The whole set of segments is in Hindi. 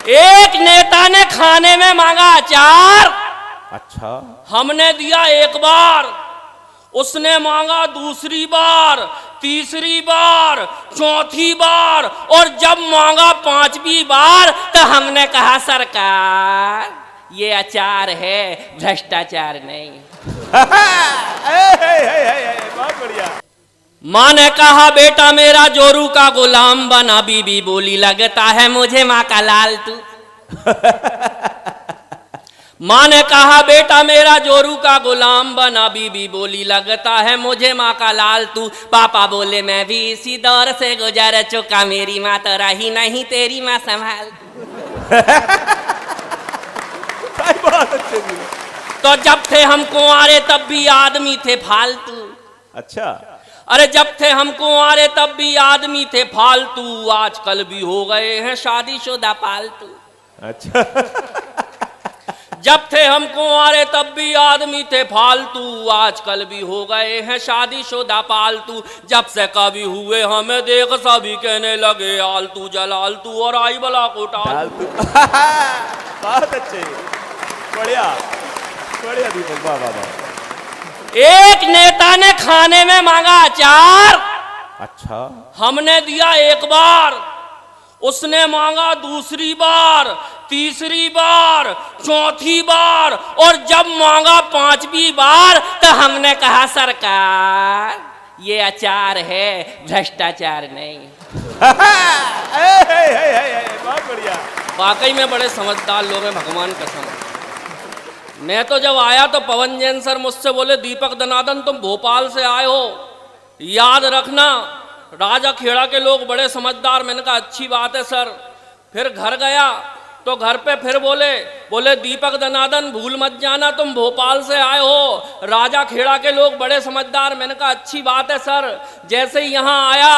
एक नेता ने खाने में मांगा अचार। अच्छा। हमने दिया एक बार, उसने मांगा दूसरी बार, तीसरी बार, चौथी बार, और जब मांगा पांचवी बार तो हमने कहा सरकार ये अचार है, भ्रष्टाचार नहीं। बहुत बढ़िया। माँ ने कहा बेटा मेरा जोरू का गुलाम बना, बीबी बोली लगता है मुझे माँ का लाल तू। माँ ने कहा बेटा मेरा जोरू का गुलाम बना, बीबी बोली लगता है मुझे माँ का लाल तू। पापा बोले मैं भी इसी दौर से गुजर चुका, मेरी माँ तो रही नहीं तेरी माँ संभाल। बहुत अच्छे जी। तो जब थे हम कुंवारे तब भी आदमी थे फालतू। अच्छा। अरे जब थे हम कुंवारे तब भी आदमी थे फालतू, आजकल भी हो गए हैं शादीशुदा पालतू। अच्छा। जब थे हम कुंवारे तब भी आदमी थे फालतू, आजकल भी हो गए हैं शादीशुदा पालतू। जब से कभी हुए हमें देख सभी कहने लगे आलतू जलालतू और आई बला को टालतू। बहुत अच्छे, बढ़िया बढ़िया दीपक, वाह वाह वाह। एक नेता ने खाने में मांगा अचार। अच्छा। हमने दिया एक बार, उसने मांगा दूसरी बार, तीसरी बार, चौथी बार, और जब मांगा पांचवी बार तो हमने कहा सरकार ये अचार है, भ्रष्टाचार नहीं। बहुत बढ़िया। वाकई में बड़े समझदार लोग हैं, भगवान कसम। मैं तो जब आया तो पवन जैन सर मुझसे बोले दीपक दनादन तुम भोपाल से आए हो, याद रखना राजा खेड़ा के लोग बड़े समझदार। मैंने कहा अच्छी बात है सर। फिर घर गया तो घर पे फिर बोले दीपक दनादन भूल मत जाना तुम भोपाल से आए हो, राजा खेड़ा के लोग बड़े समझदार। मैंने कहा अच्छी बात है सर। जैसे ही यहाँ आया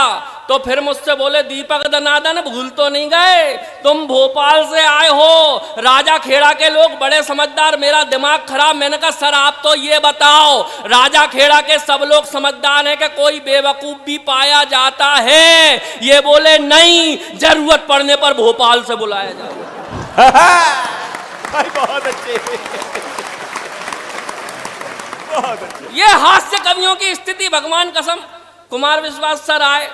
तो फिर मुझसे बोले दीपक दनादन भूल तो नहीं गए, तुम भोपाल से आए हो, राजा खेड़ा के लोग बड़े समझदार। मेरा दिमाग खराब। मैंने कहा सर आप तो ये बताओ राजा खेड़ा के सब लोग समझदार हैं कि कोई बेवकूफ भी पाया जाता है? ये बोले नहीं, जरूरत पड़ने पर भोपाल से बुलाया जाए। भाई बहुत अच्छे, बहुत अच्छे। ये हास्य कवियों की स्थिति, भगवान कसम। कुमार विश्वास सर आए,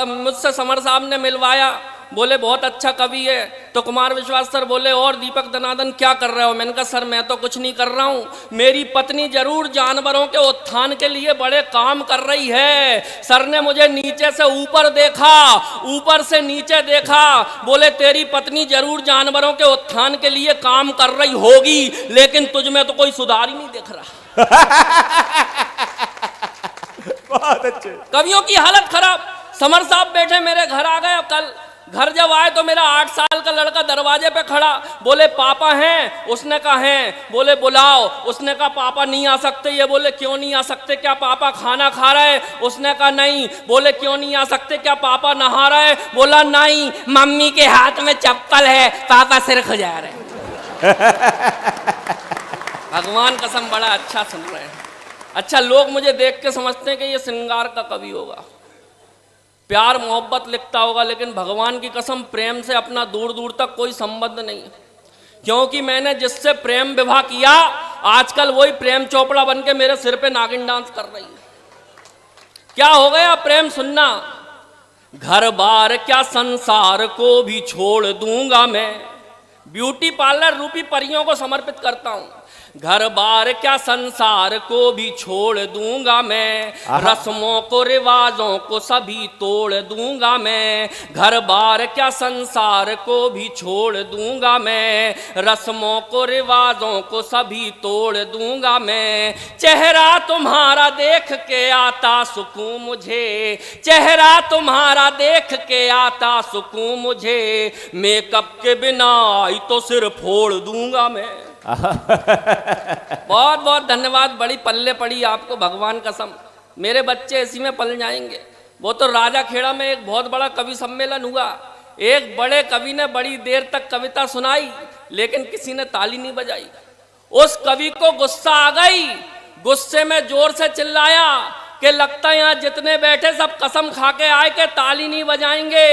मुझसे समर साहब ने मिलवाया, बोले बहुत अच्छा कवि है। तो कुमार विश्वास सर बोले और दीपक दनादन क्या कर रहे हो? मैंने कहा सर मैं तो कुछ नहीं कर रहा हूँ, मेरी पत्नी जरूर जानवरों के उत्थान के लिए बड़े काम कर रही है। सर ने मुझे नीचे से ऊपर देखा, ऊपर से नीचे देखा, बोले तेरी पत्नी जरूर जानवरों के उत्थान के लिए काम कर रही होगी, लेकिन तुझ में तो कोई सुधार ही नहीं दिख रहा। बहुत अच्छे। कवियों की हालत खराब। समर साहब बैठे मेरे घर आ गए। कल घर जब आए तो मेरा 8 साल का लड़का दरवाजे पे खड़ा, बोले पापा हैं? उसने कहा हैं। बोले बुलाओ। उसने कहा पापा नहीं आ सकते। ये बोले क्यों नहीं आ सकते? क्या पापा खाना खा रहे? उसने कहा नहीं। बोले क्यों नहीं आ सकते? क्या पापा नहा रहे? बोला नहीं, मम्मी के हाथ में चप्पल है, पापा सिर खुजा रहे। भगवान कसम बड़ा अच्छा सुन रहे हैं। अच्छा लोग मुझे देख के समझते हैं कि ये श्रृंगार का कवि होगा, प्यार मोहब्बत लिखता होगा, लेकिन भगवान की कसम प्रेम से अपना दूर दूर तक कोई संबंध नहीं है। क्योंकि मैंने जिससे प्रेम विवाह किया आजकल वही प्रेम चोपड़ा बन के मेरे सिर पे नागिन डांस कर रही है। क्या हो गया प्रेम सुनना। घर बार क्या संसार को भी छोड़ दूंगा मैं, ब्यूटी पार्लर रूपी परियों को समर्पित करता हूं। घर बार क्या संसार को भी छोड़ दूंगा मैं, रस्मों को रिवाजों को सभी तोड़ दूंगा मैं। घर बार क्या संसार को भी छोड़ दूंगा मैं, रस्मों को रिवाजों को सभी तोड़ दूंगा मैं। चेहरा तुम्हारा देख के आता सुकून मुझे, चेहरा तुम्हारा देख के आता सुकून मुझे। मेकअप के बिना आई तो सिर फोड़ दूंगा मैं। बहुत बहुत धन्यवाद। बड़ी पल्ले पड़ी आपको, भगवान कसम मेरे बच्चे इसी में पल जाएंगे। वो तो राजा खेड़ा में एक बहुत बड़ा कवि सम्मेलन हुआ, एक बड़े कवि ने बड़ी देर तक कविता सुनाई, लेकिन किसी ने ताली नहीं बजाई। उस कवि को गुस्सा आ गई, गुस्से में जोर से चिल्लाया, कि लगता है यहाँ जितने बैठे सब कसम खा के आए कि ताली नहीं बजाएंगे,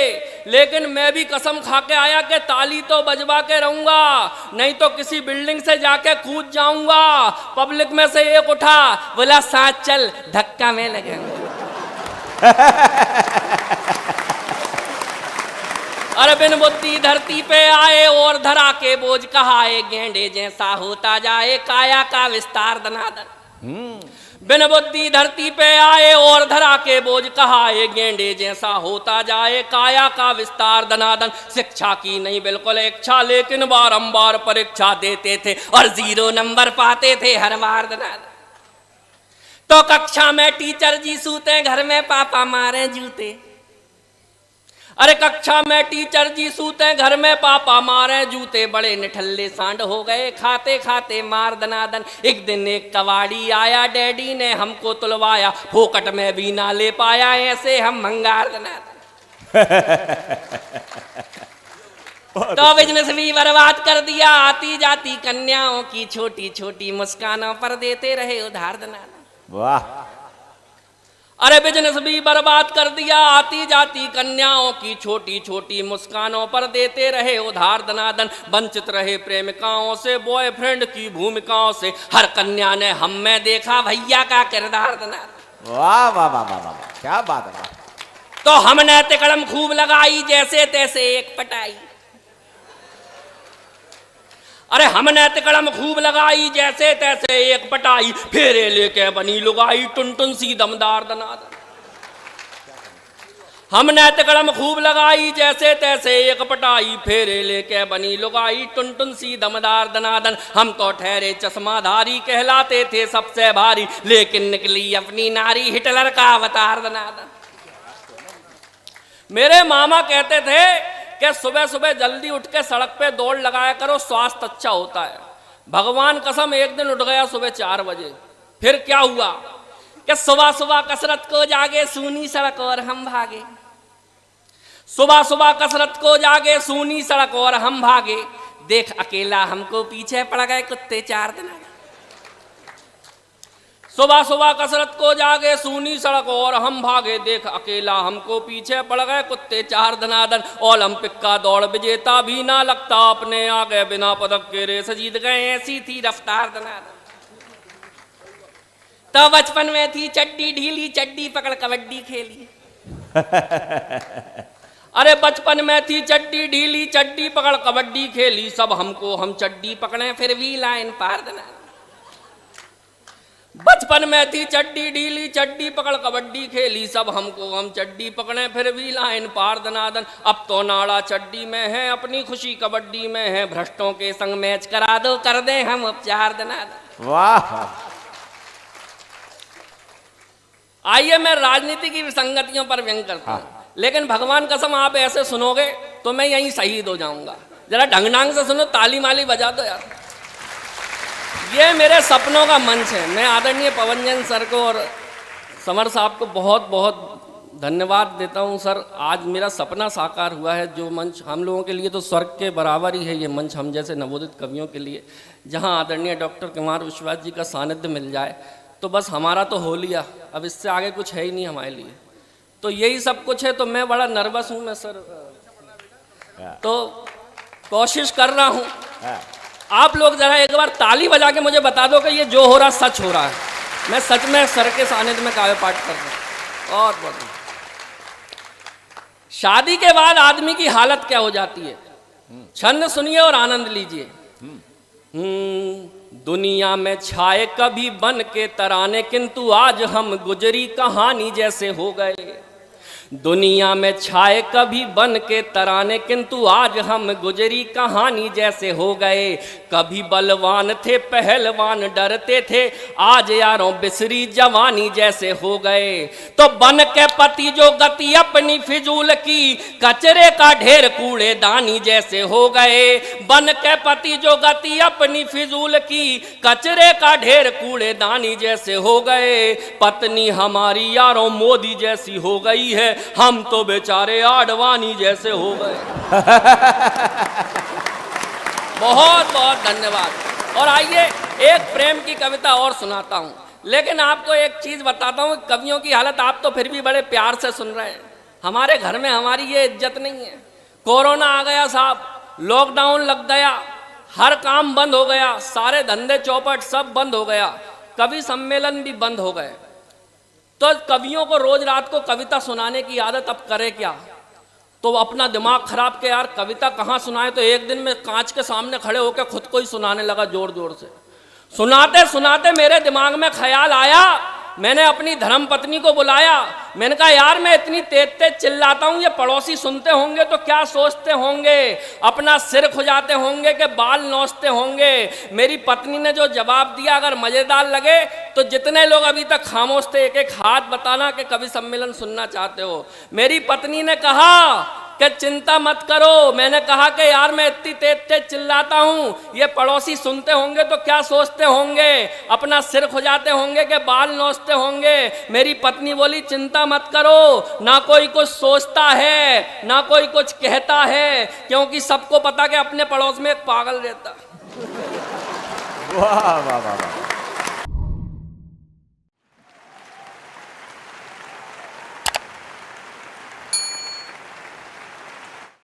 लेकिन मैं भी कसम खा के आया कि ताली तो बजवा के रहूंगा, नहीं तो किसी बिल्डिंग से जाके कूद जाऊंगा। पब्लिक में से एक उठा, बोला साथ चल, धक्का में लगेंगे। अरे बिन बुद्धि धरती पे आए और धरा के बोझ कहाए, गेंडे जैसा होता जाए काया का विस्तार दनादन। बिन बुद्धि धरती पे आए और धरा के बोझ कहाए, गेंडे जैसा होता जाए काया का विस्तार दनादन। शिक्षा की नहीं बिल्कुल इच्छा, लेकिन बारंबार परीक्षा देते थे और 0 नंबर पाते थे हर बार दनादन। तो कक्षा में टीचर जी सूते, घर में पापा मारे जूते। अरे कक्षा में टीचर जी सूते, घर में पापा मारे जूते। बड़े निठल्ले सांड हो गए खाते खाते मार दनादन। एक दिन एक कबाड़ी आया, डैडी ने हमको तुलवाया, फोकट में भी ना ले पाया, ऐसे हम भंगार दनादन। तो बिजनेस भी बर्बाद कर दिया, आती जाती कन्याओं की छोटी छोटी मुस्कानों पर देते रहे उधार दनादन। वाह। अरे बिजनेस भी बर्बाद कर दिया, आती जाती कन्याओं की छोटी छोटी मुस्कानों पर देते रहे उधार दनादन। वंचित रहे प्रेमिकाओं से, बॉयफ्रेंड की भूमिकाओं से, हर कन्या ने हम में देखा भैया का किरदार दनादन। वाह वाह वाह वाह वाह, क्या बात है। तो हमने तिकड़म खूब लगाई, जैसे तैसे एक पटाई। अरे हमने तिकड़म खूब लगाई, जैसे तैसे एक पटाई, फेरे लेके बनी लुगाई टुनटुन सी दमदार दनादन। हमने तिकड़म खूब लगाई, जैसे तैसे एक पटाई, फेरे लेके बनी लुगाई टुनटुन सी दमदार दनादन। हम तो ठहरे चश्माधारी, कहलाते थे सबसे भारी, लेकिन निकली अपनी नारी हिटलर का अवतार दनादन। मेरे मामा कहते थे कि सुबह सुबह जल्दी उठ के सड़क पे दौड़ लगाया करो, स्वास्थ्य अच्छा होता है। भगवान कसम एक दिन उठ गया सुबह 4 बजे। फिर क्या हुआ कि सुबह सुबह कसरत को जागे, सूनी सड़क और हम भागे। सुबह सुबह कसरत को जागे, सूनी सड़क और हम भागे। देख अकेला हमको पीछे पड़ गए कुत्ते 4 दिन। सुबह सुबह कसरत को जागे, सूनी सड़क और हम भागे। देख अकेला हमको पीछे पड़ गए कुत्ते 4 धनादन। ओलंपिक का दौड़ विजेता भी ना लगता अपने आगे, बिना पदक के रेस जीत गए, ऐसी थी रफ्तार धनादन। तो बचपन में थी चड्डी ढीली, चड्डी पकड़ कबड्डी खेली। अरे बचपन में थी चड्डी ढीली, चड्डी पकड़ कबड्डी खेली। सब हमको हम चड्डी पकड़े, फिर भी लाइन पार धनादन। बचपन में थी चड्डी ढीली, चड्डी पकड़ कबड्डी खेली। सब हमको हम चड्डी पकड़े, फिर भी लाइन पार दनादन। अब तो नाड़ा चड्डी में है, अपनी खुशी कबड्डी में है। भ्रष्टों के संग मैच करा दो, कर दे हम उपचार दनादन। वाह। आइए मैं राजनीति की विसंगतियों पर व्यंग करता हूँ, लेकिन भगवान कसम आप ऐसे सुनोगे तो मैं यहीं शहीद हो जाऊंगा। जरा ढंग ढंग से सुनो, ताली माली बजा दो यार। ये मेरे सपनों का मंच है। मैं आदरणीय पवनजन सर को और समर साहब को बहुत बहुत धन्यवाद देता हूँ। सर आज मेरा सपना साकार हुआ है। जो मंच हम लोगों के लिए तो स्वर्ग के बराबर ही है, ये मंच हम जैसे नवोदित कवियों के लिए, जहाँ आदरणीय डॉक्टर कुमार विश्वास जी का सानिध्य मिल जाए तो बस हमारा तो हो लिया। अब इससे आगे कुछ है ही नहीं हमारे लिए, तो यही सब कुछ है। तो मैं बड़ा नर्वस हूँ मैं सर, तो कोशिश कर रहा हूँ। आप लोग जरा एक बार ताली बजा के मुझे बता दो कि ये जो हो रहा सच हो रहा है। मैं सच में सर के सानिध्य में काव्य पाठ कर रहा हूँ। और बहुत शादी के बाद आदमी की हालत क्या हो जाती है, छंद सुनिए और आनंद लीजिए। दुनिया में छाए कभी बन के तराने, किंतु आज हम गुजरी कहानी जैसे हो गए। दुनिया में छाए कभी बन के तराने, किंतु आज हम गुजरी कहानी जैसे हो गए। कभी बलवान थे पहलवान डरते थे, आज यारों बिसरी जवानी जैसे हो गए। तो बन के पति जो गति अपनी फिजूल की, कचरे का ढेर कूड़ेदानी जैसे हो गए। बन के पति जो गति अपनी फिजूल की, कचरे का ढेर कूड़ेदानी जैसे हो गए। पत्नी हमारी यारों मोदी जैसी हो गई है, हम तो बेचारे आडवाणी जैसे हो गए। बहुत बहुत धन्यवाद। और आइए एक प्रेम की कविता और सुनाता हूं, लेकिन आपको एक चीज बताता हूँ, कवियों की हालत आप तो फिर भी बड़े प्यार से सुन रहे हैं। हमारे घर में हमारी ये इज्जत नहीं है। कोरोना आ गया साहब, लॉकडाउन लग गया, हर काम बंद हो गया, सारे धंधे चौपट सब बंद हो गया, कवि सम्मेलन भी बंद हो गए। तो कवियों को रोज रात को कविता सुनाने की आदत अब करे क्या? तो अपना दिमाग खराब के यार कविता कहाँ सुनाए। तो एक दिन में कांच के सामने खड़े होकर खुद को ही सुनाने लगा जोर जोर से। सुनाते सुनाते मेरे दिमाग में ख्याल आया, मैंने अपनी धर्म पत्नी को बुलाया। मैंने कहा यार मैं इतनी तेज तेज चिल्लाता हूँ, ये पड़ोसी सुनते होंगे तो क्या सोचते होंगे, अपना सिर खुजाते होंगे कि बाल नोचते होंगे। मेरी पत्नी ने जो जवाब दिया अगर मजेदार लगे तो जितने लोग अभी तक खामोश थे एक एक हाथ बताना कि कवि सम्मेलन सुनना चाहते हो। मेरी पत्नी ने कहा कि चिंता मत करो। मैंने कहा कि यार मैं इतनी तेज तेज चिल्लाता हूँ, ये पड़ोसी सुनते होंगे तो क्या सोचते होंगे, अपना सिर खुजाते होंगे कि बाल नोचते होंगे। मेरी पत्नी बोली चिंता मत करो, ना कोई कुछ सोचता है ना कोई कुछ कहता है, क्योंकि सबको पता कि अपने पड़ोस में एक पागल रहता। वाह वाह वाह वाह।